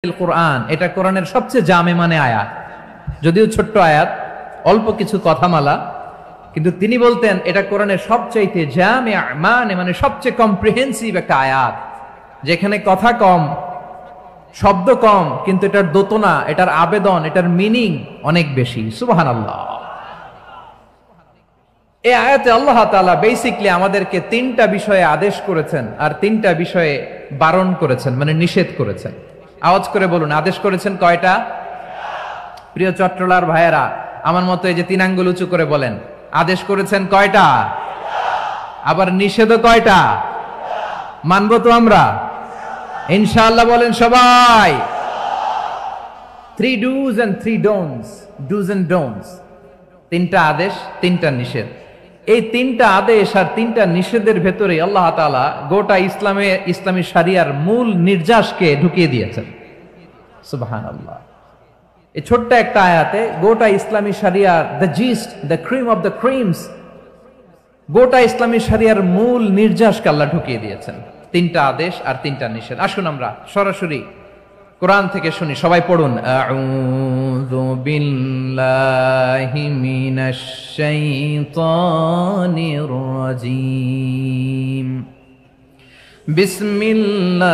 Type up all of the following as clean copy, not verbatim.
কোরআন, এটা কোরআনের সবচেয়ে জামে মানে আয়াত, যদিও ছোট্ট আয়াত, অল্প কিছু কথামালা, কিন্তু তিনি বলতেন এটা কোরআনের সবচাইতে জামে মানে সবচেয়ে কম্প্রিহেন্সিভ একটা আয়াত, যেখানে কথা কম, শব্দ কম, কিন্তু এটার দোতনা, এটার আবেদন, এটার মিনিং অনেক বেশি। সুবহানাল্লাহ। এই আয়াতে আল্লাহ তাআলা বেসিকলি আমাদেরকে তিনটা বিষয়ে আদেশ করেছেন আর তিনটা বিষয়ে বারণ করেছেন, মানে নিষেধ করেছেন। আওয়াজ করে বলুন, আদেশ করেছেন কয়টা? প্রিয় চট্টলার ভাইয়েরা, আমার মতো এই যে তিন আঙ্গুল উঁচু করে বলেন, আদেশ করেছেন কয়টা? আবার নিষেধও কয়টা? মানবো তো আমরা ইনশাআল্লাহ? বলেন সবাই। 3 do's and 3 don'ts, do's and don'ts, তিনটা আদেশ, তিনটা নিষেধ। এই তিনটা আদেশ আর তিনটা নিষেধের ভেতরে আল্লাহ তাআলা গোটা ইসলামী শরিয়ার মূল নির্যাসকে ঢুকিয়ে দিয়েছেন। সুবহানাল্লাহ। এই ছোট্ট একটা আয়াতে গোটা ইসলামী শরিয়ার, the gist, the cream of the creams, গোটা ইসলামী শরিয়ার মূল নির্যাসকে আল্লাহ ঢুকিয়ে দিয়েছেন। তিনটা আদেশ আর তিনটা নিষেধ। আসুন আমরা সরাসরি কোরআন থেকে শুনি, সবাই পড়ুন। আউযু বিল্লাহি মিনাশ শাইতানির রাজীম। বিসমিল্লাহির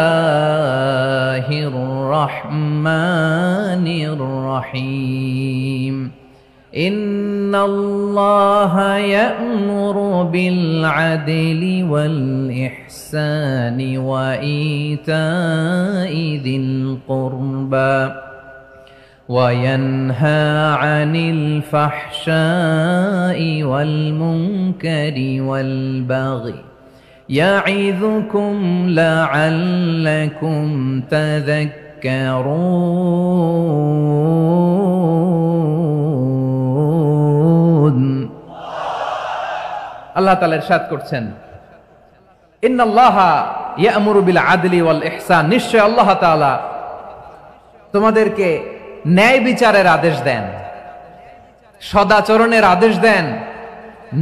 রহমানির রহিম। ইন্নাল্লাহা ইয়া'মুরু বিল আদলি ওয়াল ইহসানি ওয়া ইতাই যিল কুরবা ওয়া ইয়ানহা আনিল ফাহশাই ওয়াল মুনকারি ওয়াল বাগি ইয়া'ইযুকুম লা'আল্লাকুম তাযাক্কারুন। আল্লাহ তাআলা ইরশাদ করছেন, ইন্নাল্লাহা ইয়া'মুরু বিল আদলি ওয়াল ইহসান, নিশ্চয় আল্লাহ তাআলা তোমাদেরকে ন্যায় বিচারের আদেশ দেন, সদাচরণের আদেশ দেন,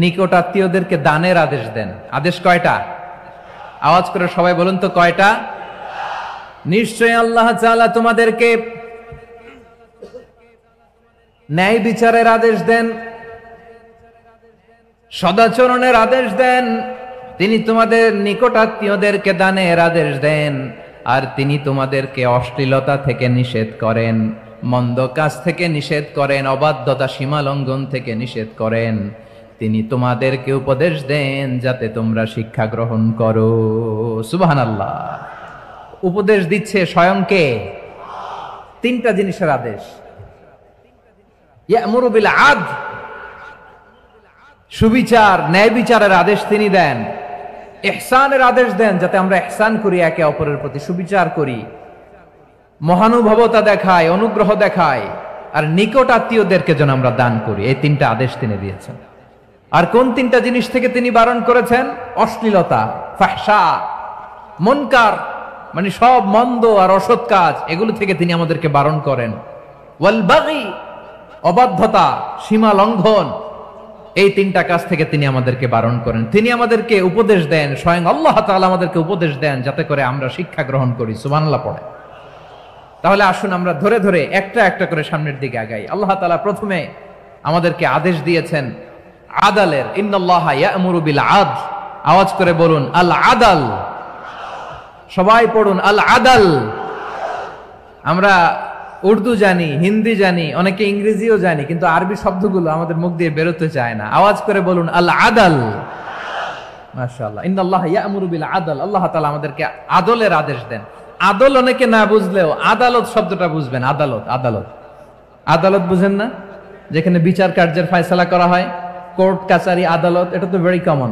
নিকটাত্মীয়দেরকে দানের আদেশ দেন। আদেশ কয়টা? আওয়াজ করে সবাই বলুন তো কয়টা? নিশ্চয় আল্লাহ তাআলা তোমাদেরকে ন্যায় বিচারের আদেশ দেন, সদাচরণের আদেশ দেন, তিনি তোমাদের নিকটাত্মীয়দেরকে দানের আদেশ দেন, আর তিনি তোমাদেরকে অশ্লীলতা থেকে নিষেধ করেন, মন্দ কাজ থেকে নিষেধ করেন, অবাধ্যতা সীমা লঙ্ঘন থেকে নিষেধ করেন। তিনি তোমাদেরকে উপদেশ দেন যাতে তোমরা শিক্ষা গ্রহণ করো। সুবহানাল্লাহ। উপদেশ দিচ্ছে স্বয়ং কে? তিনটা জিনিসের আদেশ। ইয়া'মুরু বিল আদল, সুবিচার, ন্যায় বিচারের আদেশ তিনি দেন। ইহসানের আদেশ দেন, যাতে আমরা ইহসান করি, একে অপরের প্রতি সুবিচার করি, মহানুভবতা দেখায়, অনুগ্রহ দেখায়, আর নিকট আত্মীয়দেরকে যেন আমরা দান করি। এই তিনটা আদেশ তিনি দিয়েছেন। আর কোন তিনটা জিনিস থেকে তিনি বারণ করেছেন? অশ্লীলতা, ফাহশা, মুনকার, মানে সব মন্দ আর অসৎ কাজ, এগুলো থেকে তিনি আমাদেরকে বারণ করেন। ওয়াল বাগি, অবাধ্যতা, সীমা লঙ্ঘন, এই তিনটা কাজ থেকে তিনি আমাদেরকে বারণ করেন। তিনি আমাদেরকে উপদেশ দেন, স্বয়ং আল্লাহ তাআলা আমাদেরকে উপদেশ দেন যাতে করে আমরা শিক্ষা গ্রহণ করি। সুবহানাল্লাহ পড়ে। তাহলে আসুন আমরা ধরে ধরে একটা একটা করে সামনের দিকে আগাই। আল্লাহ তাআলা প্রথমে আমাদেরকে আদেশ দিয়েছেন আদালের। ইন্নাল্লাহা ইয়া'মুরু বিল আদল। আওয়াজ করে বলুন আল আদাল। সবাই পড়ুন আল আদাল। আমরা উর্দু জানি, হিন্দি জানি, অনেকে ইংরেজিও জানি, কিন্তু আরবি শব্দগুলো আমাদের মুখ দিয়ে বেরোতে চায় না। আওয়াজ করে বলুন আল আদাল। মাশাআল্লাহ। ইন্নাল্লাহা ইয়া'মুরু বিল আদল। আল্লাহ তাআলা আমাদেরকে আদলের আদেশ দেন। আদল অনেকে না বুঝলেও আদালত শব্দটা বুঝবেন। আদালত, আদালত, আদালত বুঝেন না? যেখানে বিচার কার্যের ফয়সালা করা হয়, কোর্ট কাচারি, আদালত, এটা তো ভেরি কমন।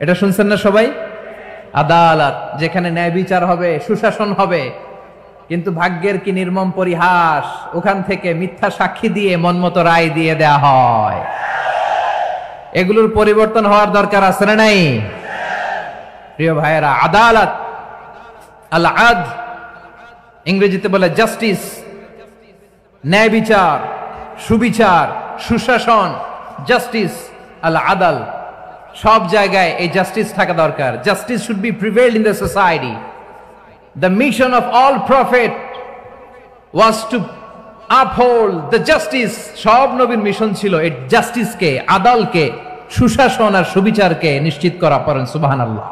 এটা শুনছেন না সবাই? আদালত, যেখানে ন্যায় বিচার হবে, সুশাসন হবে। কিন্তু ভাগ্যের কি নির্মম পরিহাস, ওখান থেকে মিথ্যা সাক্ষী দিয়ে মনমতো রায় দিয়ে দেয়া হয়। এগুলোর পরিবর্তন হওয়ার দরকার আছে না নাই? প্রিয় ভাইয়েরা, আদালত, আল আদল, ইংরেজিতে বলে জাস্টিস, ন্যায় বিচার, সুবিচার, সুশাসন, জাস্টিস, আল আদল, সব জায়গায় এই জাস্টিস থাকা দরকার। Justice should be prevailed in the society. The mission of all prophet was to uphold the justice. সব নবীর মিশন ছিল এই জাস্টিসকে, আদালকে, সুশাসন আর সুবিচারকে নিশ্চিত করা। পড়েন সুবহানাল্লাহ।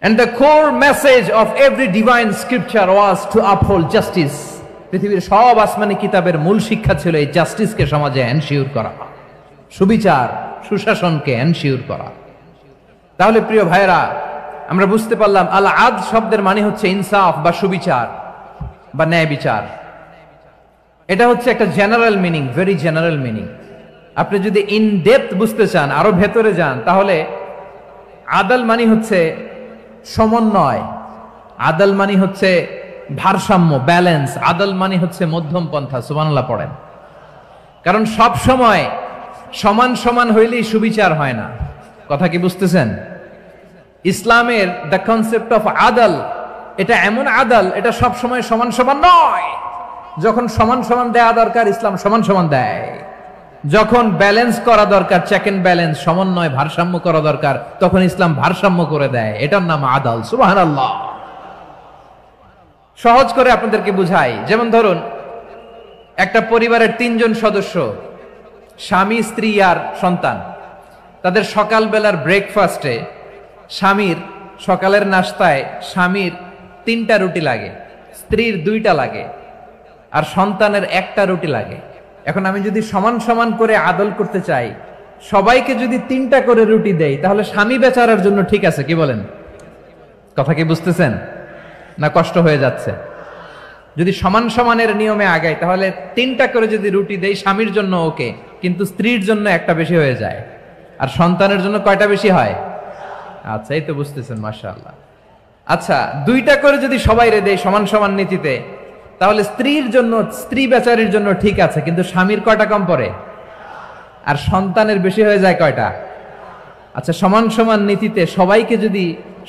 And the core message of every divine scripture was to uphold justice. পৃথিবীর সব আসমানি কিতাবের মূল শিক্ষা ছিল এই জাস্টিসকে সমাজে এনশিওর করা, সুবিচার সুশাসনকে এনশিওর করা। তাহলে প্রিয় ভাইরা, আমরা বুঝতে পারলাম আল আদল শব্দের মানে হচ্ছে ইনসাফ বা সুবিচার বা ন্যায় বিচার। এটা হচ্ছে একটা general meaning, very general meaning. আপনি যদি ইন ডেপথ বুঝতে চান, আরো ভেতরে যান, তাহলে আদল মানে হচ্ছে সমন্বয়, আদল মানে হচ্ছে ভারসাম্য, ব্যালেন্স। আদল মানে হচ্ছে মধ্যম পন্থা। সুবহানাল্লাহ পড়েন। কারণ সব সময় সমান সমান হইলেই সুবিচার হয় না। কথা কি বুঝতেছেন? ইসলামের দ্য কনসেপ্ট অফ আদল, এটা এমন আদল, এটা সব সময় সমান সমান নয়। যখন সমান সমান দেয়া দরকার, ইসলাম সমান সমান দেয়। যখন ব্যালেন্স করা দরকার, চেক এন্ড ব্যালেন্স, সমন্বয়, ভারসাম্য করা দরকার, তখন ইসলাম ভারসাম্য করে দেয়। এটার নাম আদল। সুবহানাল্লাহ। সহজ করে আপনাদেরকে বুঝাই। যেমন ধরুন, একটা পরিবারের 3 জন সদস্য, স্বামী, স্ত্রী আর সন্তান। তাদের সকালবেলার ব্রেকফাস্টে স্বামীর, সকালের নাস্তায় স্বামীর 3টা রুটি লাগে, স্ত্রীর 2টা লাগে, আর সন্তানের 1টা রুটি লাগে। এখন আমি যদি সমান সমান করে আদল করতে চাই, সবাইকে যদি 3টা করে রুটি দেই, তাহলে স্বামী বেচারার জন্য ঠিক আছে? কি বলেন? কথা কি বুঝতেছেন না কষ্ট হয়ে যাচ্ছে? যদি সমান সমানের নিয়মে আগাই, তাহলে 3টা করে যদি রুটি দেই স্বামীর জন্য ওকে, কিন্তু স্ত্রীর জন্য 1টা বেশি হয়ে যায়। আর সন্তানের জন্য কয়টা বেশি হয়? আচ্ছা, এই তো বুঝতেছেন, মাশাআল্লাহ। আচ্ছা, 2টা করে যদি সবাই রে দেয় সমান সমান নীতিতে, তাহলে স্ত্রীর জন্য, স্ত্রী বেচারির জন্য ঠিক আছে, কিন্তু স্বামীর কয়টা কম পড়ে? আর সন্তানের বেশি হয়ে যায় কয়টা? আচ্ছা, সমান সমান নীতিতে সবাইকে যদি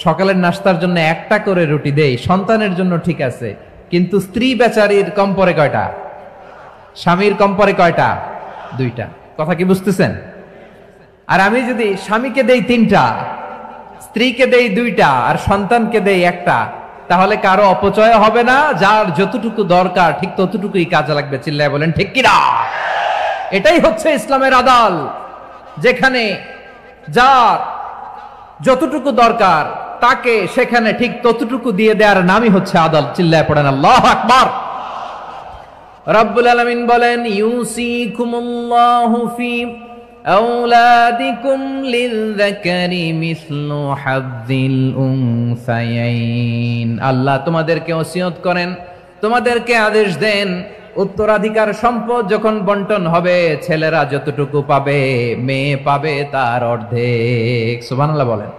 সকালের নাস্তার জন্য 1টা করে রুটি দেই, সন্তানের জন্য ঠিক আছে, কিন্তু স্ত্রী বেচারির কম পড়ে কয়টা? স্বামীর কম পড়ে কয়টা? 2টা। কথা কি বুঝতেছেন? আর আমি যদি স্বামীকে দেই 3টা, স্ত্রীকে দেই 2টা, আর সন্তানকে দেই 1টা, তাহলে কারো অপচয় হবে না। যার যতটুকু দরকার ঠিক ততটুকুই কাজে লাগবে। চিল্লায় বলেন ঠিক কিনা? এটাই হচ্ছে ইসলামের আদল, যেখানে যার যতটুকু দরকার তাকে সেখানে ঠিক ততটুকু দিয়ে দেওয়ার নামই হচ্ছে আদল। চিল্লায় পড়েন আল্লাহু আকবার। রব্বুল আলামিন বলেন, ইউসিকুমুল্লাহু ফি আওলাদিকুম লিযযাকারি মিসলু হাযযিল উনসায়াইন। আল্লাহ তোমাদেরকে ওসিয়ত করেন, তোমাদেরকে আদেশ দেন, উত্তরাধিকার সম্পদ যখন বন্টন হবে, ছেলেরা যতটুকু পাবে, মেয়ে পাবে তার অর্ধেক। সুবহানাল্লাহ বলেন।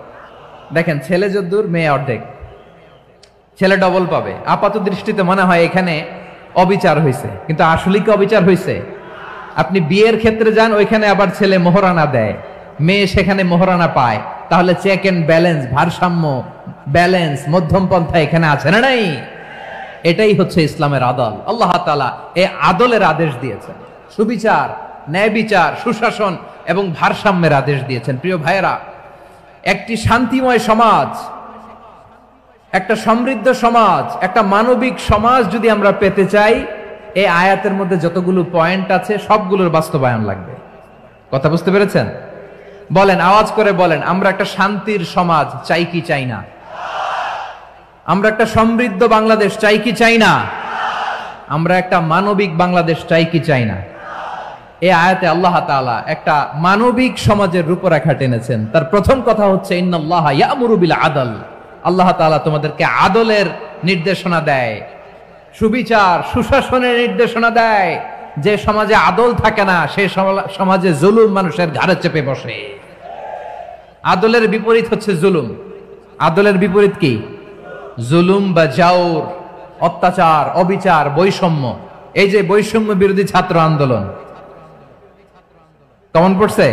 দেখেন, ছেলে যদ্দূর, মেয়ে অর্ধেক, ছেলে ডবল পাবে। আপাত দৃষ্টিতে মনে হয় এখানে অবিচার হয়েছে, কিন্তু আসলে কি অবিচার হয়েছে? আপনি বিয়ের ক্ষেত্রে যান, ওইখানে আবার ছেলে মোহরানা দেয়, মেয়ে সেখানে মোহরানা পায়। তাহলে চেক এন্ড ব্যালেন্স, ভারসাম্য, ব্যালেন্স, মধ্যম পন্থা এখানে আছে না নাই? এটাই হচ্ছে ইসলামের আদল। আল্লাহ তাআলা এই আদলের আদেশ দিয়েছেন, সুবিচার, ন্যায় বিচার, সুশাসন এবং ভারসাম্যের আদেশ দিয়েছেন। প্রিয় ভাইয়েরা, একটি শান্তিময় সমাজ, একটা সমৃদ্ধ সমাজ, একটা মানবিক সমাজ যদি আমরা পেতে চাই, এই আয়াতের মধ্যে যতগুলো পয়েন্ট আছে সবগুলোর বাস্তবায়ন লাগবে। কথা বুঝতে পেরেছেন? বলেন, আওয়াজ করে বলেন, আমরা একটা শান্তির সমাজ চাই কি চাই না? আমরা একটা সমৃদ্ধ বাংলাদেশ চাই কি চাই না? আমরা একটা মানবিক বাংলাদেশ চাই কি চাই না? এই আয়াতে আল্লাহ তাআলা একটা মানবিক সমাজের রূপরেখা টেনেছেন। তার প্রথম কথা হচ্ছে, ইন্নাল্লাহা ইয়ামুরু বিল আদল। আল্লাহ তাআলা তোমাদেরকে আদলের নির্দেশনা দেয়, সুবিচার, সুশাসনের নির্দেশনা দেয়। যে সমাজে আদল থাকে না, সেই সমাজে জুলুম মানুষের ঘাড়ে চেপে বসে। আদলের বিপরীত হচ্ছে জুলুম। আদলের বিপরীত কি? জুলুম বা জাওর, অত্যাচার, অবিচার, বৈষম্য। এই যে বৈষম্য বিরোধী ছাত্র আন্দোলন কেমন পড়ছে?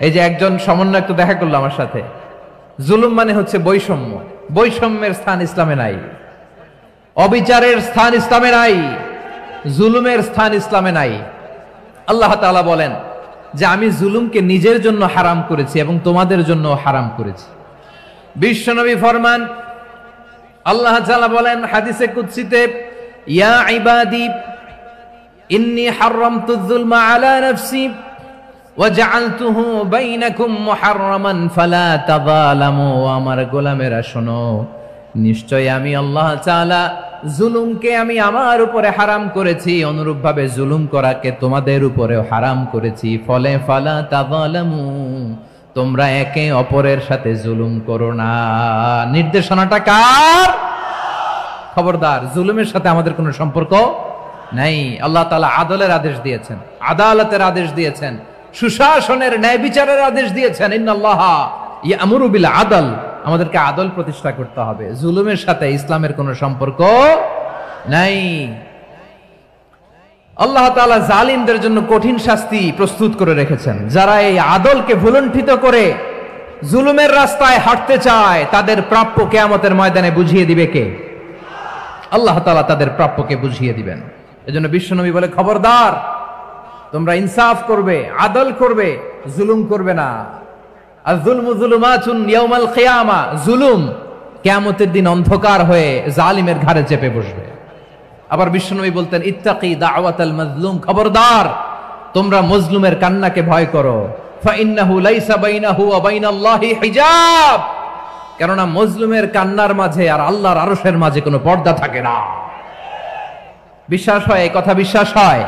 এই যে একজন সমন্বয়ক তো দেখা করলো আমার সাথে। জুলুম মানে হচ্ছে বৈষম্য। বৈষম্যের স্থান ইসলামে নাই, অবিচারের স্থান ইসলামে নাই, জুলুমের স্থান ইসলামে নাই। আল্লাহ তাআলা বলেন যে আমি জুলুমকে নিজের জন্য হারাম করেছি এবং তোমাদের জন্য হারাম করেছি। বিশ্বনবী ফরমান, আল্লাহ তাআলা বলেন হাদিসে কুদসিতে, ইয়া ইবাদি ইন্নী হারামতুয যুলমা আলা নাফসি ওয়া জাআলতুহু বাইনাকুম মুহাররামান ফালা তাযালামু। আমার গোলামেরা শোনো, নিশ্চয় আমি আল্লাহ তাআলা জুলুমকে আমি আমার উপরে হারাম করেছি, অনুরূপভাবে জুলুম করাকে তোমাদের উপরেও হারাম করেছি। ফলে ফালা তাযালামু, তোমরা একে অপরের সাথে জুলুম করো না। নির্দেশনাটা কার? খবরদার, জুলুমের সাথে আমাদের কোনো সম্পর্ক নাই। আল্লাহ তাআলা আদলের আদেশ দিয়েছেন, আদালতের আদেশ দিয়েছেন, সুশাসনের ন্যায় বিচারের আদেশ দিয়েছেন। ইন্নাল্লাহা ইয়ামুরু বিল আদল, আমাদেরকে আদল প্রতিষ্ঠা করতে হবে। জুলুমের সাথে ইসলামের কোনো সম্পর্ক নাই। আল্লাহ তাআলা জালিমদের জন্য কঠিন শাস্তি প্রস্তুত করে রেখেছেন। যারা এই আদলকে ভুলুণ্ঠিত করে জুলুমের রাস্তায় হাঁটতে চায়, তাদের প্রাপ্য কিয়ামতের ময়দানে বুঝিয়ে দিবে কে? আল্লাহ তাআলা তাদের প্রাপ্যকে বুঝিয়ে দিবেন। এজন্য বিশ্বনবী বলে, খবরদার, তোমরা ইনসাফ করবে, আদল করবে, জুলুম করবে না। আয-যুলমু যুলুমাতুন ইয়াউমাল কিয়ামা, জুলুম কিয়ামতের দিন অন্ধকার হয়ে জালিমের ঘাড়ে চেপে বসবে। আবার বিশ্বনবী বলতেন, ইত্তাকি দাওয়াতাল মাজলুম, খবরদার, তোমরা মজলুমের কান্নাকে ভয় করো। ফাইন্নাহু লাইসা বাইনাহু ওয়া বাইনাল্লাহি হিজাব, কেননা মজলুমের কান্নার মাঝে আর আল্লাহর আরশের মাঝে কোনো পর্দা থাকে না। বিশ্বাস হয়? এই কথা বিশ্বাস হয়?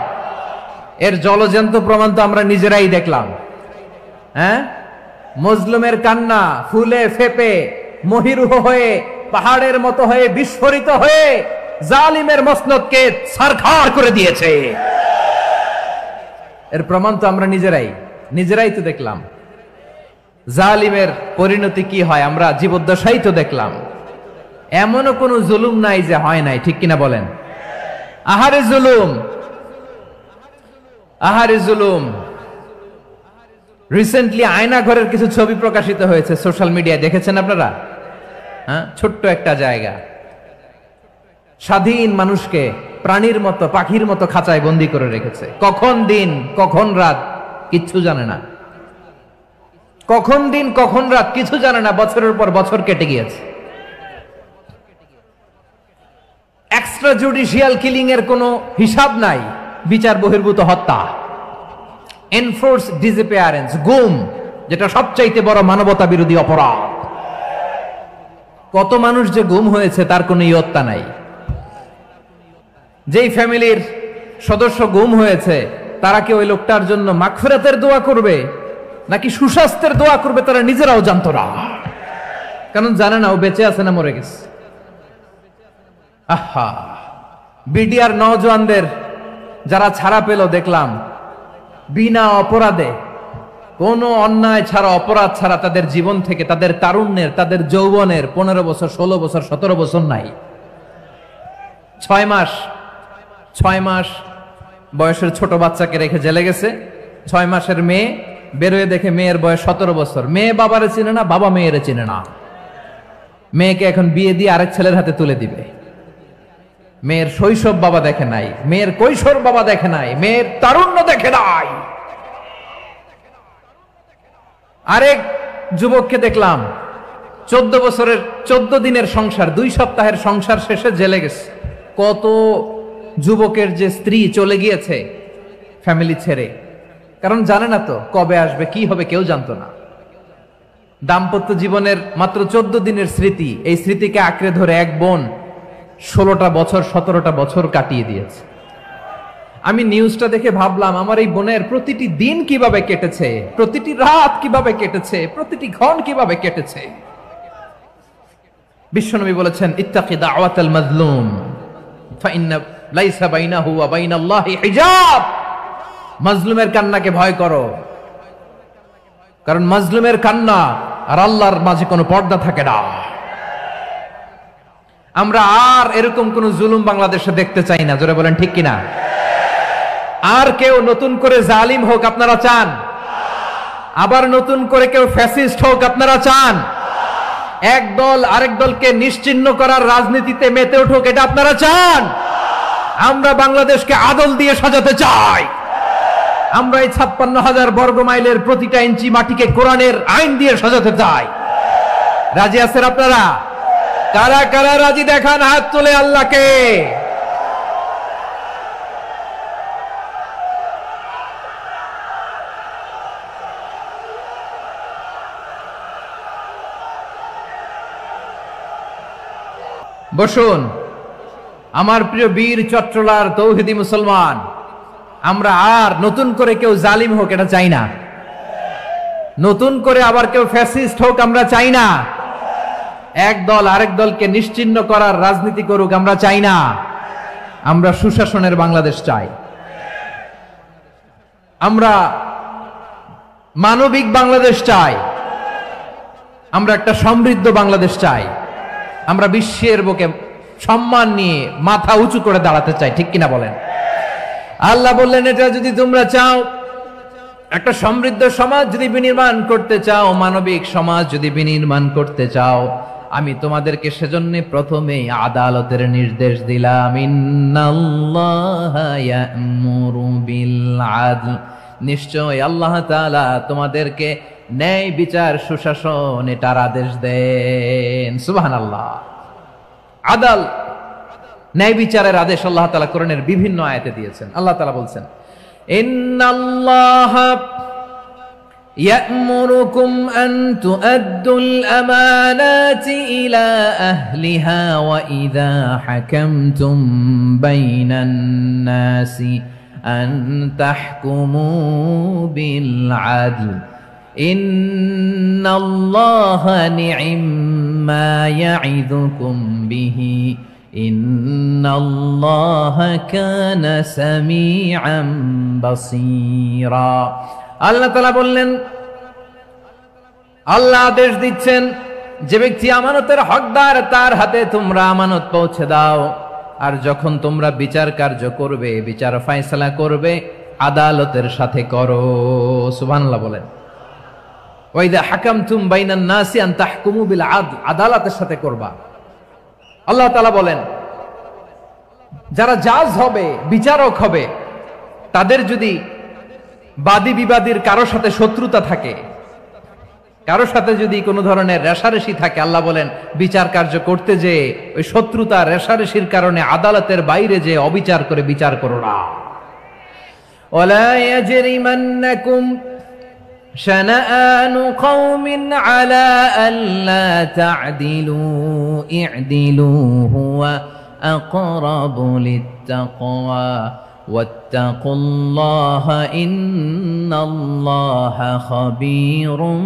এর জলজ্যান্ত প্রমাণ তো আমরা নিজেরাই দেখলাম। হ্যাঁ, মজলুমের কান্না ফুলে ফেপে মহিরুহ হয়ে পাহাড়ের মতো হয়ে বিস্ফোরিত হয়ে জালিমের মসনদকে ছারখার করে দিয়েছে। এর প্রমাণ তো আমরা নিজেরাই তো দেখলাম। জালিমের পরিণতি কি হয় আমরা জীবদ্দশাই তো দেখলাম। এমনও কোন জুলুম নাই যে হয় নাই, ঠিক কিনা বলেন? আহারে জুলুম, আহারে জুলুম। রিসেন্টলি আয়না ঘরের কিছু ছবি প্রকাশিত হয়েছে সোশ্যাল মিডিয়ায়, দেখেছেন আপনারা? হ্যাঁ, ছোট্ট একটা জায়গা, স্বাধীন মানুষকে প্রাণীর মতো, পাখির মতো খাঁচায় বন্দি করে রেখেছে। কখন দিন কখন রাত কিচ্ছু জানে না, কখন দিন কখন রাত কিছু জানে না। বছরের পর বছর কেটে গিয়েছে। এক্সট্রা জুডিশিয়াল কিলিং এর কোনো হিসাব নাই, বিচার বহির্ভূত হত্যা, এনফোর্স ডিসঅ্যাপিয়ারেন্স, গুম, যেটা সবচাইতে বড় মানবতা বিরোধী অপরাধ। কত মানুষ যে গুম হয়েছে তার কোনো ইয়ত্তা নাই। যেই ফ্যামিলির সদস্য গুম হয়েছে তারা কি ওই লোকটার জন্য মাগফিরাতের দোয়া করবে নাকি সুস্বাস্থ্যের দোয়া করবে তারা নিজেরাও জানতো না, কারণ জানে না ও বেঁচে আছে না মরে গেছে। আহা, বিডিআর নওজওয়ানদের যারা ছাড়া পেল দেখলাম, বিনা অপরাধে, কোনো অন্যায় ছাড়া, অপরাধ ছাড়া তাদের জীবন থেকে, তাদের তারুণ্যের, তাদের যৌবনের 15 বছর 16 বছর 17 বছর নাই, 6 মাস বয়সের ছোট বাচ্চাকে রেখে জেলে গেছে। 6 মাসের মেয়ে বেরোয় দেখে মেয়ের বয়স 17 বছর। মেয়ে বাবারে চিনে না, বাবা মেয়েরে চিনে না। মেয়েকে এখন বিয়ে দিয়ে আরেক ছেলের হাতে তুলে দিবে। মেয়ের শৈশব বাবা দেখে নাই, মেয়ের কৈশোর বাবা দেখে নাই, মেয়ের তারুণ্য দেখে নাই। আরেক যুবককে দেখলাম 14 বছরের 14 দিনের সংসার, 2 সপ্তাহের সংসার শেষে জেলে গেছে। কত যুবকের যে স্ত্রী চলে গিয়েছে ফ্যামিলি ছেড়ে, কারণ জানে না তো কবে আসবে, কি হবে, কেউ জানতো না। দাম্পত্য জীবনের মাত্র 14 দিনের স্মৃতি, এই স্মৃতিকে আঁকড়ে ধরে এক বোন 16টা বছর 17টা বছর কাটিয়ে দিয়েছে। আমি নিউজটা দেখে ভাবলাম, আমার এই বোনের প্রতিটি দিন কিভাবে কেটেছে, প্রতিটি রাত কিভাবে কেটেছে, প্রতিটি ক্ষণ কিভাবে কেটেছে। বিশ্বনবী বলেছেন, ইত্তাকি দাওয়াতাল মাজলুম ফাইন্না লাইসা বাইনাহু ওয়া বাইনাল্লাহি হিজাব। মাজলুমের কান্নাকে ভয় করো, কারণ মাজলুমের কান্না আর আল্লাহর মাঝে কোনো পর্দা থাকে না। আমরা আর এরকম কোন জুলুম বাংলাদেশে দেখতে চাই না, জোরে বলেন ঠিক কিনা? আর কেউ নতুন করে জালিম হোক আপনারা চান? আবার নতুন করে কেউ ফ্যাসিস্ট হোক আপনারা চান? এক দল আরেক দলকে নিশ্চিহ্ন করার রাজনীতিতে মেতে উঠুক এটা আপনারা চান? আমরা বাংলাদেশকে আদল দিয়ে সাজাতে চাই। আমরা এই 56,000 বর্গ মাইলের প্রতিটা ইঞ্চি মাটিকে কোরআনের আইন দিয়ে সাজাতে চাই। রাজি আছেন আপনারা? কারা কারা রাজি দেখান হাত তুলে আল্লাহকে। বসুন আমার প্রিয় বীর চট্টলার তৌহিদি মুসলমান, আমরা আর নতুন করে কেউ জালিম হোক এটা চাই না, নতুন করে আবার কেউ ফ্যাসিস্ট হোক আমরা চাই না, এক দল আরেক দলকে নিশ্চিহ্ন করার রাজনীতি করুক আমরা চাই না, আমরা সুশাসনের বাংলাদেশ চাই, আমরা মানবিক বাংলাদেশ চাই, আমরা একটা সমৃদ্ধ বাংলাদেশ চাই, আমরা বিশ্বের বুকে সম্মান নিয়ে মাথা উঁচু করে দাঁড়াতে চাই, ঠিক কিনা বলেন? আল্লাহ বললেন এটা যদি তোমরা চাও, একটা সমৃদ্ধ সমাজ যদি বিনির্মাণ করতে চাও, মানবিক সমাজ যদি বিনির্মাণ করতে চাও, আমি তোমাদেরকে সেজন্য প্রথমেই আদালতের নির্দেশ দিলাম। ইন্নাল্লাহা ইয়া'মুরু বিল আদল, নিশ্চয় আল্লাহ তাআলা তোমাদেরকে ন্যায় বিচার সুশাসন এটার আদেশ দেন। সুবহানাল্লাহ। আদাল ন্যায় বিচারের আদেশ আল্লাহ তাআলা কোরআনের বিভিন্ন আয়াতে দিয়েছেন। আল্লাহ তাআলা বলছেন ইন্নাল্লাহা يأمركم أن تؤدوا الأمانات إلى أهلها وإذا حكمتم بين الناس أن تحكموا بالعدل إن الله نعم ما يعظكم به إن الله كان سميعا بصيرا। আল্লাহ তাআলা বললেন, আল্লাহ আদেশ দিচ্ছেন যে ব্যক্তি আমানতের হকদার তার হাতে তোমরা আমানত পৌঁছে দাও, আর যখন তোমরা বিচার কার্য করবে, বিচার ফয়সালা করবে, আদালতের সাথে করো। সুবহানাল্লাহ বলেন। ওয়াইদা হাকামতুম বাইনান নাসি আন তাহকুমু বিল আদল, আদালতের সাথে করবা। আল্লাহ তাআলা বলেন যারা জাজ হবে, বিচারক হবে, তাদের যদি বাদী বিবাদীর কারো সাথে শত্রুতা থাকে, কারো সাথে যদি কোনো ধরনের রেষারেষি থাকে, আল্লাহ বলেন বিচার কার্য করতে যে ওই শত্রুতা রেষারেষির কারণে আদালতের বাইরে যে অবিচার করে বিচার করো না। ওয়ালা ইয়াজরিমান্নাকুম শানাআনু কওমিন আলা আল্লা তা'দিলু ই'দিলু হুয়া আকরাবু লিত্তাকওয়া ওয়াত্তাকুল্লাহা ইন্নাল্লাহা খাবীরুম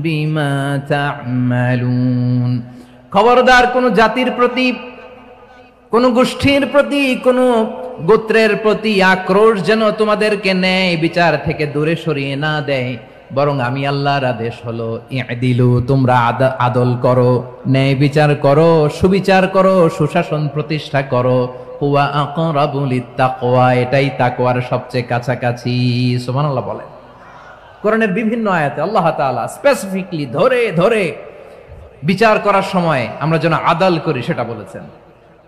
বিমা তা'মালুন। খবরদার কোন জাতির প্রতি, কোন গোষ্ঠীর প্রতি, কোন গোত্রের প্রতি আক্রোশ যেন তোমাদেরকে ন্যায় বিচার থেকে দূরে সরিয়ে না দেয়, বরং আমি আল্লাহর আদেশ হলো ই'দিলু, তোমরা আদল করো, ন্যায় বিচার করো, সুবিচার করো, সুশাসন প্রতিষ্ঠা করো। হুয়া আকরাবু লিত্তাকওয়া, এটাই তাকওয়ার সবচেয়ে কাছাকাছি। সুবহানাল্লাহ বলেন। কোরআনের বিভিন্ন আয়াতে আল্লাহ তাআলা স্পেসিফিকলি ধরে ধরে বিচার করার সময় আমরা যেন আদাল করি সেটা বলেছেন।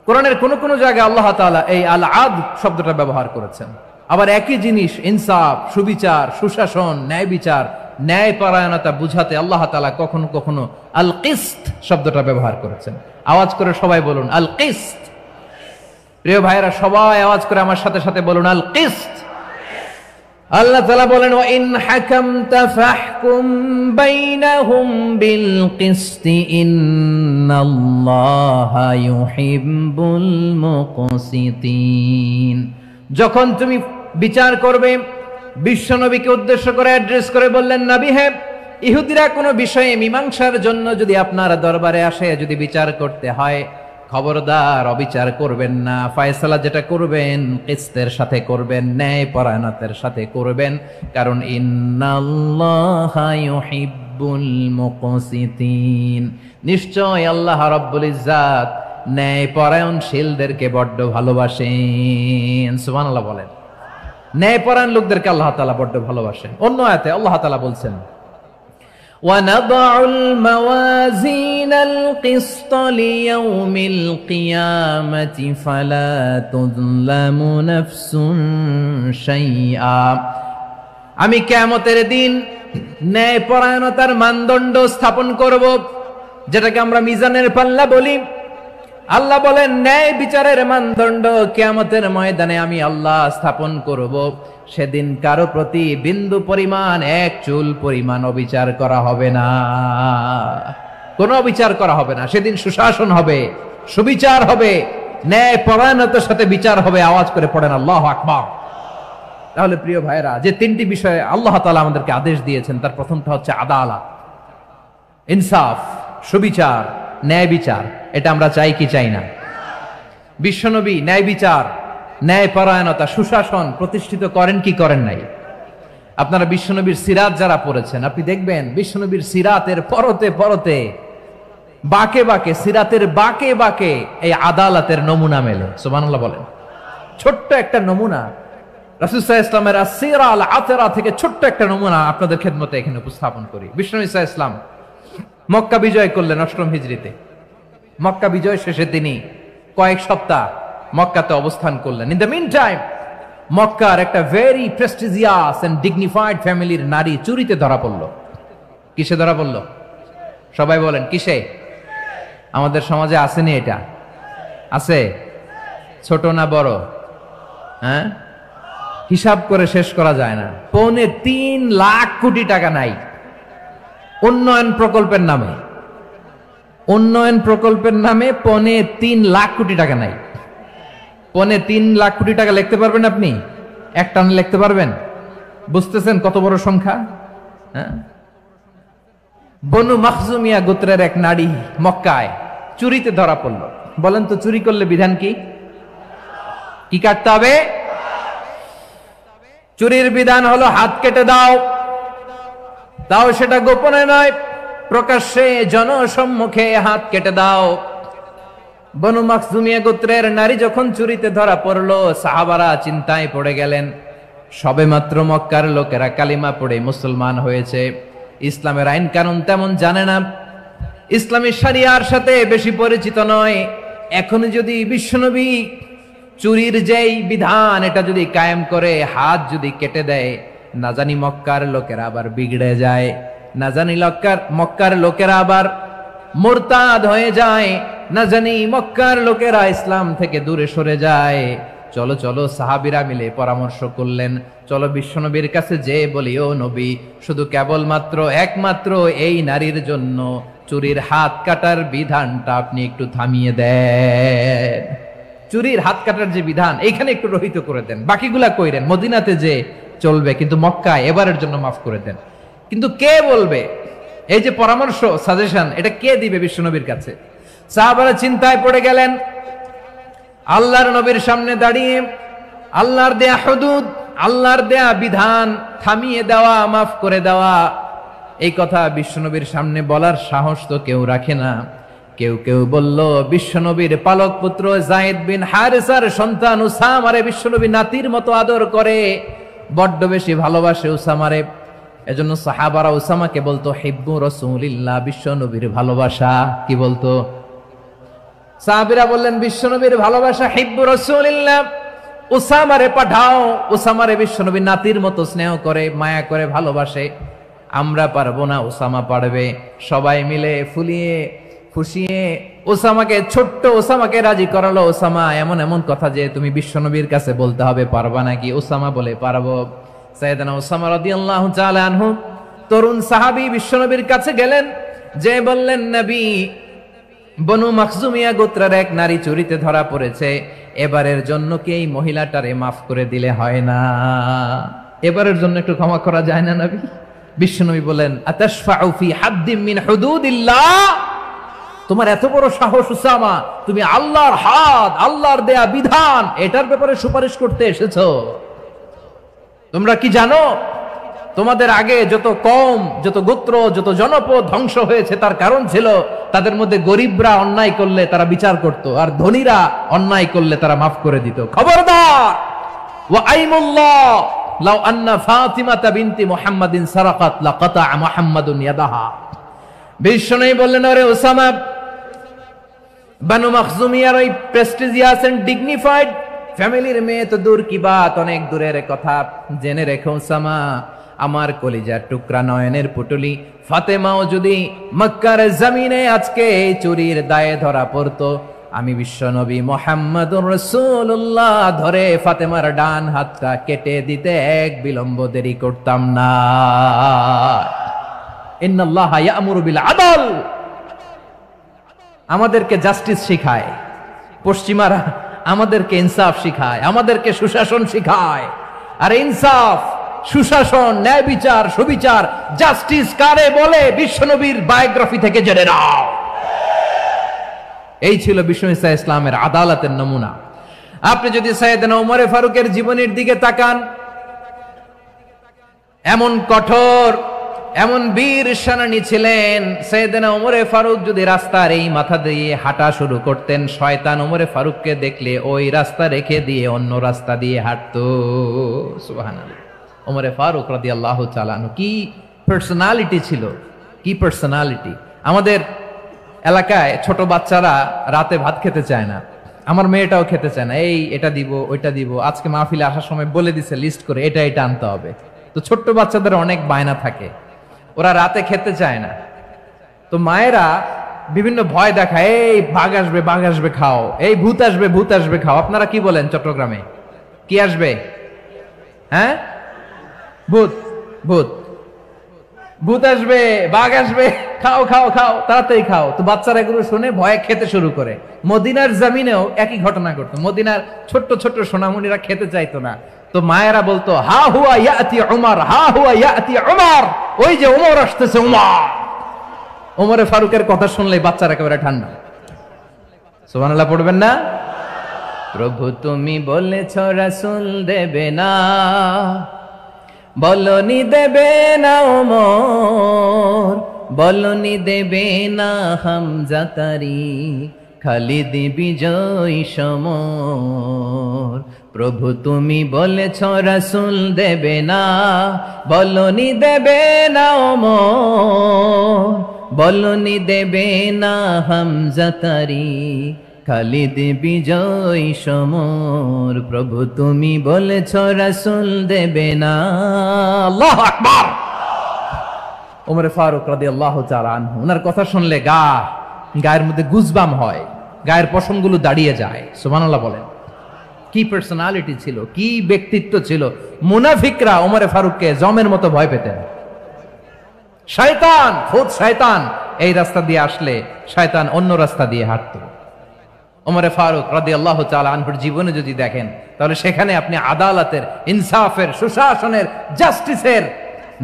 কোরআনের কোন কোন জায়গায় আল্লাহ তাআলা এই আল আদল শব্দটা ব্যবহার করেছেন। আবার একই জিনিস ইনসাফ, সুবিচার, সুশাসন, ন্যায় বিচার, ন্যায় পরায়ণতা বুঝাতে আল্লাহ তাআলা কখনো কখনো আল কিসত শব্দটা ব্যবহার করেছেন। আওয়াজ করে সবাই বলুন আল কিসত। প্রিয় ভাইরা সবাই আওয়াজ করে আমার সাথে সাথে বলুন আল কিসত। আল্লাহ তাআলা বলেন ওয়া ইন হাকামতা ফাহকুম বাইনাহুম বিল কিসতি ইন্নাল্লাহা ইউহিব্বুল মুকসিতিন। যখন তুমি বিচার করবে, বিশ্বনবীকে উদ্দেশ্য করে অ্যাড্রেস করে বললেন, নবী হে, ইহুদিরা কোনো বিষয়ে মীমাংসার জন্য যদি আপনার দরবারে আসে, যদি বিচার করতে হয়, খবরদার অবিচার করবেন না, ফয়সালা যেটা করবেন কিসতের সাথে করবেন, ন্যায় পরায়ণতার সাথে করবেন, কারণ ইন্নাল্লাহা ইউহিব্বুল মুকসিতিন, নিশ্চয় আল্লাহ রাব্বুল ইজ্জাত ন্যায় পরায়ণশীলদেরকে বড্ড ভালোবাসেন। সুবহানাল্লাহ বলেন। ন্যায় পরায়ণ লোকদেরকে আল্লাহ তাআলা বড্ড ভালোবাসেন। অন্য আয়াতে আল্লাহ তাআলা বলছেন وَنَضَعُ الْمَوَازِينَ الْقِسْطَ لِيَوْمِ الْقِيَامَةِ فَلَا تُظْلَمُ نَفْسٌ شَيْئًا। আমি কিয়ামতের দিন ন্যায় পরায়ণতার মানদণ্ড স্থাপন করব, যেটাকে আমরা মিজানের পাল্লা বলি। আল্লাহ বলেন ন্যায় বিচারের মানদণ্ড কিয়ামতের ময়দানে আমি আল্লাহ স্থাপন করব। সেদিন কারো প্রতি বিন্দু পরিমাণ, এক চুল পরিমাণ অবিচার করা হবে না, কোনো অবিচার করা হবে না। সেদিন সুশাসন হবে, সুবিচার হবে, ন্যায় পরায়ণতার সাথে বিচার হবে। আওয়াজ করে পড়েন আল্লাহু আকবার। তাহলে প্রিয় ভাইরা, যে তিনটি বিষয়ে আল্লাহ তাআলা আমাদেরকে আদেশ দিয়েছেন, তার প্রথমটা হচ্ছে আদালত, ইনসাফ, সুবিচার, ন্যায় বিচার। এটা আমরা চাই কি চাই না? বিশ্বনবী ন্যায় বিচার, ন্যায় পরায়ণতা, সুশাসন প্রতিষ্ঠিত করেন কি করেন নাই? আপনারা বিশ্বনবীর সিরাত যারা পড়েছেন, আপনি দেখবেন বিশ্বনবীর সিরাতের পরতে পরতে, বাঁকে বাঁকে, সিরাতের বাঁকে বাঁকে এই আদালতের নমুনা মেলে। সুবহানাল্লাহ বলেন। ছোট্ট একটা নমুনা রাসূল সাল্লাল্লাহু আলাইহি ওয়াসাল্লামের আসসিরা আল আতরা থেকে ছোট্ট একটা নমুনা আপনাদের খেদমতে এখানে উপস্থাপন করি। বিশ্বনবী সাল্লাল্লাহু আলাইহি ওয়াসাল্লাম মক্কা বিজয় করলেন ৮ম হিজরিতে। মক্কা বিজয় শেষে তিনি কয়েক সপ্তাহ মক্কাতে অবস্থান করলেন। ইন দ্য মিন টাইম মক্কার একটা ভেরি প্রেস্টিজিয়াস এন্ড ডিগনিফাইড ফ্যামিলির নারী চুরিতে ধরা পড়ল। কিসে ধরা পড়ল? সবাই বলেন কিসে? আমাদের সমাজে আসেনি এটা? আছে? ছোট না বড়? হ্যাঁ, হিসাব করে শেষ করা যায় না। ৩.৫ লাখ কোটি টাকা নাই উন্নয়ন প্রকল্পের নামে। উন্নয়ন প্রকল্পের নামে ৩.৫ লাখ কোটি টাকা নাই। ৩.৫ লাখ কোটি টাকা লিখতে পারবেন আপনি? এক টানে লিখতে পারবেন? বুঝতেছেন কত বড় সংখ্যা? হ্যাঁ, বনু মাখজুমিয়া গোত্রের এক নারী মক্কায় চুরিতে ধরা পড়ল। বলেন তো চুরি করলে বিধান কি? কি কাটতে হবে? চুরির বিধান হলো হাত কেটে দাও। তাও সেটা গোপনে নয়, প্রকাশ্যে জনসম্মুখে হাত কেটে দাও। বনু মাখজুমিয়া গোত্রের নারী যখন চুরিতে ধরা পড়লো, সাহাবারা চিন্তায় পড়ে গেলেন। সবেমাত্র মক্কার লোকেরা কালিমা পড়ে মুসলমান হয়েছে, ইসলামের আইন কানুন তেমন জানে না, ইসলামী শরিয়ার সাথে বেশি পরিচিত নয়। এখন যদি বিশ্বনবী চুরির যেই বিধান এটা যদি কায়েম করে হাত যদি কেটে দেয়, না জানি মক্কার লোকেরা আবার বিগড়ে যায়, না জানি মক্কার লোকেরা আবার মুরতাদ হয়ে যায়, না জানি মক্কার লোকেরা ইসলাম থেকে দূরে সরে যায়। চলো চলো, সাহাবীরা মিলে পরামর্শ করলেন, চলো বিশ্বনবীর কাছে যে বলি, ও নবী, শুধু কেবলমাত্র একমাত্র এই নারীর জন্য চুরির হাত কাটার বিধানটা আপনি একটু থামিয়ে দেন। চুরির হাত কাটার যে বিধান এইখানে একটু রহিত করে দেন, বাকিগুলা কইরেন মদিনাতে যে চলবে, কিন্তু মক্কায় এবারের জন্য মাফ করে দেন। কিন্তু কে বলবে? এই যে পরামর্শ, সাজেশন, এটা কে দিবে বিশ্বনবীর কাছে? সাহাবারা চিন্তায় পড়ে গেলেন। আল্লাহর নবীর সামনে দাঁড়িয়ে আল্লাহর দেয়া হুদুদ, আল্লাহর দেয়া বিধান থামিয়ে দেওয়া, মাফ করে দেওয়া, এই কথা বিশ্বনবীর সামনে বলার সাহস তো কেউ রাখে না। কেউ কেউ বলল, বিশ্বনবীর পালক পুত্র যায়েদ বিন হারেসার সন্তান উসামারে বিশ্বনবী নাতির মতো আদর করে, বড্ড বেশি ভালোবাসে উসামারে। এজন্য সাহাবারা উসামাকে বলতো হিব্বু রাসূলিল্লাহ, বিশ্বনবীর ভালোবাসা। কি বলতো? সাহাবীরা বললেন বিশ্বনবীর ভালোবাসা হিব্বু রাসূলিল্লাহ, উসামারে পাঠাও। উসামারে বিশ্বনবী নাতির মতো স্নেহ করে, মায়া করে, ভালোবাসে। আমরা পারবো না, উসামা পারবে। সবাই মিলে ফুলিয়ে ফুসিয়ে ওসামাকে, ছোট্ট ওসামাকে রাজি করালো। ওসামা এমন এমন কথা যে তুমি বিশ্বনবীর কাছে বলতে হবে, পারবা নাকি? ওসামা বলে পারবো। সাইয়েদনা ওসামা রাদিয়াল্লাহু তাআলা আনহু তরুণ সাহাবী বিশ্বনবীর কাছে গেলেন, যে বললেন, নবী, বনু মাখজুমিয়া গোত্রের এক নারী চুরিতে ধরা পড়েছে, এবারের জন্য কি এই মহিলাটারে মাফ করে দিলে হয় না? এবারের জন্য একটু ক্ষমা করা যায় না নবী? বিশ্বনবী বলেন, আতাশফাউ ফি হাদ্দিম মিন হুদুদিল্লাহ, তোমার এত বড় সাহস উসামা, তুমি আল্লাহর হাত, আল্লাহর দেয়া বিধান, এটার ব্যাপারে সুপারিশ করতে এসেছো? তোমরা কি জানো তোমাদের আগে যত কওম, যত গোত্র, যত জনপদ ধ্বংস হয়েছে তার কারণ ছিল তাদের মধ্যে গরিবরা অন্যায় করলে তারা বিচার করত, আর ধনীরা অন্যায় করলে তারা মাফ করে দিত। খবরদার! ওয়া আইমুল্লাহ লাউ আন্না ফাতিমাতা বিনতি মুহাম্মাদিন সারাকাত লাকাতা মুহাম্মাদুন ইয়াদাহা। বিশ্বনবী বললেন, আরে ওসামা, বানু মাখজুমিয়ার ওই প্রেস্টিজিয়াস এন্ড ডিগনিফাইড ফ্যামিলির মেয়ে তো দূর কি বাত, অনেক দূরের কথা। জেনে রেখো ওসামা, আমার কলিজার টুকরা নয়নের পুটুলি ফাতেমাও যদি মক্কার জমিনে আজকে চুরির দায়ে ধরা পড়তো, আমি বিশ্বনবী মুহাম্মদুর রাসূলুল্লাহ ধরে ফাতেমার ডান হাতটা কেটে দিতে এক বিলম্ব দেরি করতাম না। ইন্নাল্লাহা ইয়া'মুরু বিল আদল, আমাদেরকে জাস্টিস শিখায়। পশ্চিমারা আমাদেরকে ইনসাফ শিখায়, আমাদেরকে সুশাসন শিখায়। আর ইনসাফ, সুশাসন, ন্যায় বিচার, সুবিচার, জাস্টিস কারে বলে বিশ্বনবীর বায়োগ্রাফি থেকে জেনে নাও। এই ছিল বিশ্ব ইসলামের আদালতের নমুনা। আপনি যদি সাইয়েদনা ওমর ফারুকের জীবনের দিকে তাকান, এমন কঠোর, এমন বীর সেনানী ছিলেন। সাইয়েদনা ওমর ফারুক যদি রাস্তার এই মাথা দিয়ে হাঁটা শুরু করতেন, শয়তান ওমর ফারুককে দেখলে ওই রাস্তা রেখে দিয়ে অন্য রাস্তা দিয়ে হাঁটতো। সুবহানাল্লাহ। ওমর ফারুক রাদিয়াল্লাহু তাআলা আনহু কি পার্সোনালিটি ছিল, কি পার্সোনালিটি। আমাদের এলাকায় ছোট বাচ্চারা রাতে ভাত খেতে চায় না, আমার মেয়েটাও খেতে চায় না। এই এটা দিব, ওইটা দিব, আজকে মাহফিলে আসার সময় বলে দিছে লিস্ট করে এটা এটা আনতে হবে। তো ছোট্ট বাচ্চাদের অনেক বায়না থাকে, ওরা রাতে খেতে চায় না। তো মায়েরা বিভিন্ন ভয় দেখায়, এই বাঘ আসবে, বাঘ আসবে খাও, এই ভূত আসবে, ভূত আসবে খাও। আপনারা কি বলেন চট্টগ্রামে? কি আসবে? হ্যাঁ, ভূত, ভূত, ভূত আসবে, বাঘ আসবে, খাও খাও খাও, তাড়াতাড়ি খাও। তো বাচ্চারা এগুলো শুনে ভয়ে খেতে শুরু করে। মদিনার জমিনেও একই ঘটনা ঘটতো। মদিনার ছোট্ট ছোট্ট সোনামণিরা খেতে চাইতো না। তো মায়েরা বলতো, হা হুয়া ইয়াতি উমর, হা হুয়া ইয়াতি উমর, ওই যে উমর আসতেছে, উমর। ওমরে ফারুকের কথা শুনলে বাচ্চারা একেবারে ঠান্ডা। সুবহানাল্লাহ পড়বেন না? প্রভু তুমি বলেছ রাসূল দেবে না, বলনি দেবে না ওমর, বলনি দেবে না হামজা তারি, খালিদ বিজয় সমর। প্রভু তুমি বলেছ রাসূল দেবে না, বলনি দেবে না ওমর, বলনি দেবে না হামজা তারি, খালিদ বিজয় সমর। প্রভু তুমি বলেছ রাসূল দেবে না। আল্লাহু আকবার। ওমর ফারুক রাদিয়াল্লাহু তাআলা আনহু, ওনার কথা শুনলে গায়ের মধ্যে গুজবাম হয়, গায়ের পশমগুলো দাঁড়িয়ে যায়। সুবহানাল্লাহ বলেন। কি পার্সোনালিটি ছিল, কি ব্যক্তিত্ব ছিল। মুনাফিকরা ওমর ফারুককে জমের মতো ভয় পেতেন। শয়তান, খুদ শয়তান এই রাস্তা দিয়ে আসলে শয়তান অন্য রাস্তা দিয়ে হাঁটতো। ওমর ফারুক রাদিয়াল্লাহু তাআলা আনহুর জীবনে যদি দেখেন, তাহলে সেখানে আপনি আদালতের, ইনসাফের, সুশাসনের, জাস্টিসের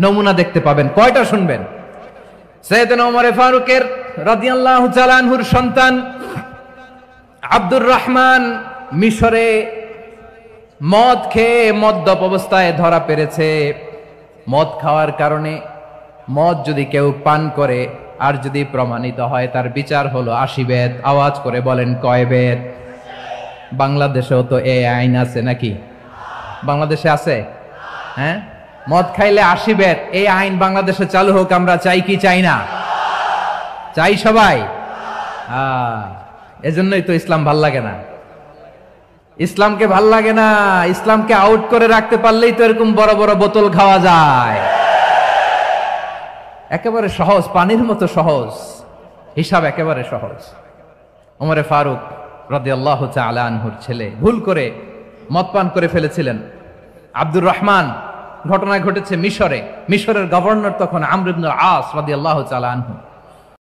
নমুনা দেখতে পাবেন। কয়টা শুনবেন? সাইয়েদনা ওমর ফারুকের রাদিয়াল্লাহু তাআলা আনহুর সন্তান আব্দুর রহমান মিশরে মদ খেয়ে মদ্যপ অবস্থায় ধরা পড়েছে। মদ খাওয়ার কারণে, মদ যদি কেউ পান করে আর যদি প্রমাণিত হয়, তার বিচার হলো 80 বেত। আওয়াজ করে বলেন কয় বেত? বাংলাদেশেও তো এই আইন আছে নাকি? বাংলাদেশে আছে? হ্যাঁ, মদ খাইলে 80 বেত, এই আইন বাংলাদেশে চালু হোক। আমরা চাই কি চাই না? চাই সবাই। এজন্যই তো ইসলাম ভাল লাগে না। ইসলামকে ভাল লাগে না। ইসলামকে আউট করে রাখতে পারলেই তো এরকম বড় বড় বোতল খাওয়া যায়। একেবারে সহজ, পানির মতো সহজ, হিসাব একেবারে সহজ। ওমর ফারুক রাদিয়াল্লাহু তাআলা আনহুর ছেলে ভুল করে মদ পান করে ফেলেছিলেন। আব্দুর রহমান, ঘটনা ঘটেছে মিশরে। মিশরের গভর্নর তখন আমর ইবনে আস রাদিয়াল্লাহু তাআলা আনহু।